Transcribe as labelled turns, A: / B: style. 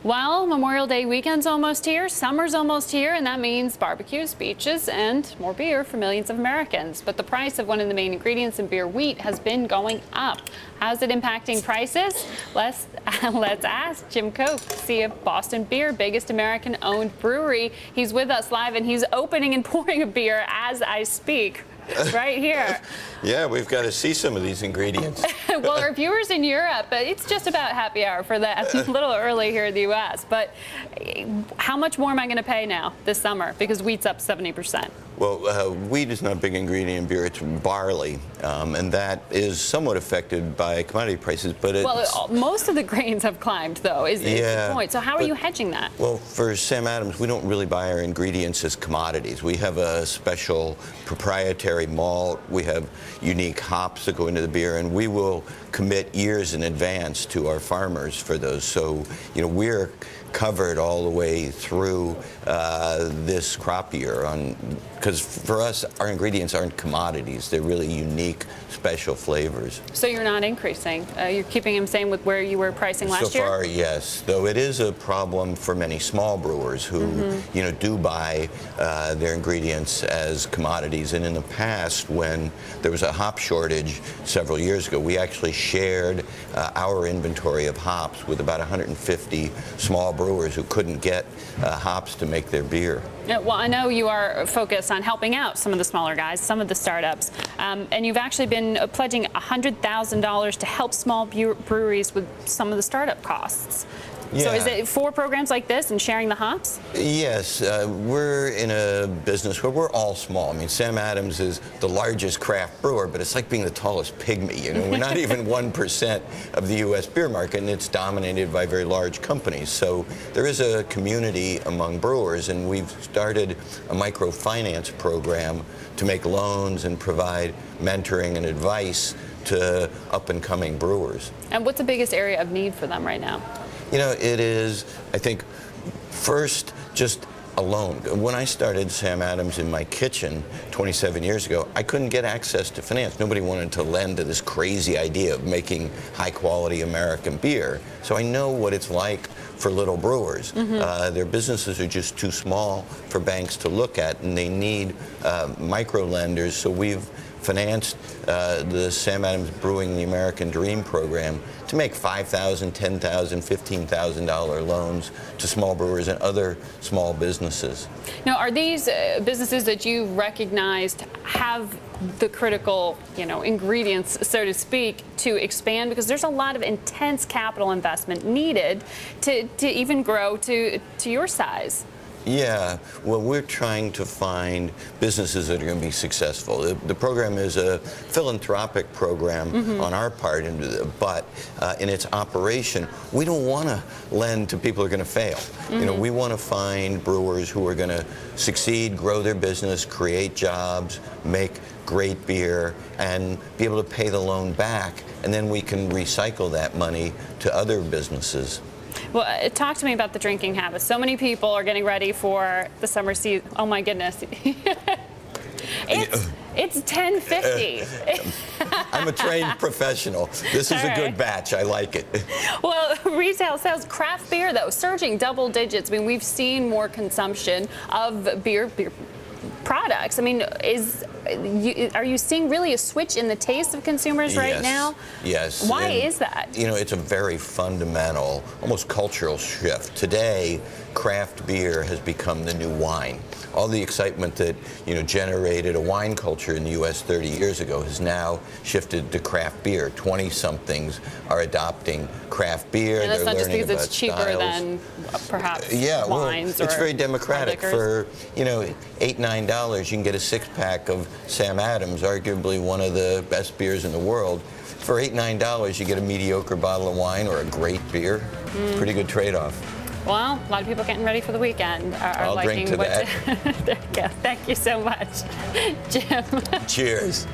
A: Well, Memorial Day weekend's almost here, summer's almost here, and that means barbecues, beaches, and more beer for millions of Americans. But the price of one of the main ingredients in beer, wheat, has been going up. How's it impacting prices? Let's ask Jim Koch, CEO of Boston Beer, biggest American-owned brewery. He's with us live, and he's opening and pouring a beer as I speak. Right here.
B: Yeah, we've got to see some of these ingredients.
A: Well, our viewers in Europe, it's just about happy hour for them. A little early here in the U.S. But how much more am I going to pay now this summer? Because wheat's up 70%.
B: Well, wheat is not a big ingredient in beer. It's barley, and that is somewhat affected by commodity prices. But
A: well, most of the grains have climbed, though, is the point. So how are you hedging that?
B: Well, for Sam Adams, we don't really buy our ingredients as commodities. We have a special proprietary malt. We have unique hops that go into the beer, and we will commit years in advance to our farmers for those. So, we're covered all the way through this crop year because for us, our ingredients aren't commodities. They're really unique, special flavors.
A: So you're not increasing? You're keeping them same with where you were pricing last year?
B: So far, yes. Though it is a problem for many small brewers who, do buy their ingredients as commodities. And in the past, when there was a hop shortage several years ago, we actually shared our inventory of hops with about 150 small brewers who couldn't get hops to make their beer.
A: Yeah, well, I know you are focused on helping out some of the smaller guys, some of the startups, and you've actually been pledging $100,000 to help small breweries with some of the startup costs. Yeah. So is it for programs like this and sharing the hops? Yes.
B: We're in a business where we're all small. I mean, Sam Adams is the largest craft brewer, but it's like being the tallest pygmy. We're not even 1% of the U.S. beer market, and it's dominated by very large companies. So there is a community among brewers, and we've started a microfinance program to make loans and provide mentoring and advice to up-and-coming brewers.
A: And what's the biggest area of need for them right now?
B: It is, I think, first, just a loan. When I started Sam Adams in my kitchen 27 years ago, I couldn't get access to finance. Nobody wanted to lend to this crazy idea of making high-quality American beer. So I know what it's like for little brewers. Their businesses are just too small for banks to look at, and they need micro lenders. So we've financed the Sam Adams Brewing the American Dream program to make $5,000, $10,000, $15,000 loans to small brewers and other small businesses. Now,
A: are these businesses that you recognized have the critical, ingredients, so to speak, to expand? Because there's a lot of intense capital investment needed to even grow to your size.
B: Yeah, well, we're trying to find businesses that are going to be successful. The program is a philanthropic program on our part, but in its operation, we don't want to lend to people who are going to fail. We want to find brewers who are going to succeed, grow their business, create jobs, make great beer, and be able to pay the loan back, and then we can recycle that money to other businesses.
A: Well, talk to me about the drinking habits. So many people are getting ready for the summer season. Oh my goodness. It's 10:50.
B: I'm a trained professional. This is a good batch. I like it.
A: Well, retail sales, craft beer, though, surging double digits. I mean, we've seen more consumption of beer products. I mean, are you seeing really a switch in the taste of consumers right now?
B: Yes.
A: Why is that?
B: It's a very fundamental, almost cultural shift. Today, craft beer has become the new wine. All the excitement that, generated a wine culture in the U.S. 30 years ago has now shifted to craft beer. 20-somethings are adopting craft beer.
A: And that's not just because it's cheaper
B: styles.
A: Than perhaps wines.
B: Well, it's very democratic. For, $8, $9, you can get a six-pack of Sam Adams, arguably one of the best beers in the world. For $8, $9, you get a mediocre bottle of wine or a great beer. Pretty good trade-off.
A: Well, a lot of people getting ready for the weekend are
B: I'll
A: liking
B: drink to that.
A: There you go. Thank you so much, Jim.
B: Cheers.